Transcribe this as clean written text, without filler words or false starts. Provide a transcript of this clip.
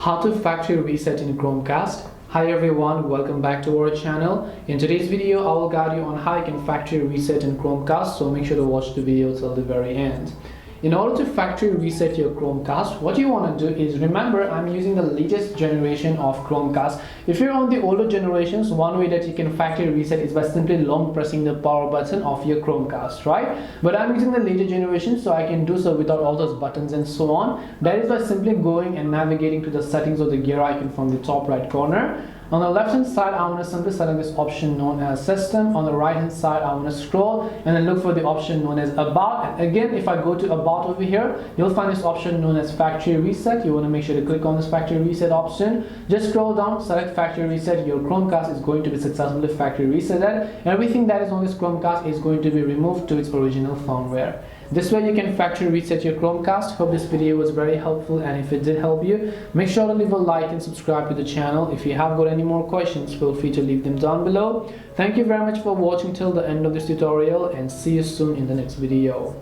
How to factory reset in Chromecast. Hi everyone, welcome back to our channel. In today's video, I will guide you on how you can factory reset in Chromecast, so make sure to watch the video till the very end. In order to factory reset your Chromecast, what you want to do is, remember, I'm using the latest generation of Chromecast. If you're on the older generations, one way that you can factory reset is by simply long pressing the power button of your Chromecast, right? But I'm using the later generation, so I can do so without all those buttons and so on. That is by simply going and navigating to the settings of the gear icon from the top right corner. On the left hand side, I want to simply select this option known as System. On the right hand side, I want to scroll and then look for the option known as About. And again, if I go to About over here, you'll find this option known as Factory Reset. You want to make sure to click on this Factory Reset option. Just scroll down, select Factory Reset. Your Chromecast is going to be successfully factory resetted. Everything that is on this Chromecast is going to be removed to its original firmware. This way you can factory reset your Chromecast. Hope this video was very helpful, and if it did help you, make sure to leave a like and subscribe to the channel. If you have got any more questions, feel free to leave them down below. Thank you very much for watching till the end of this tutorial, and see you soon in the next video.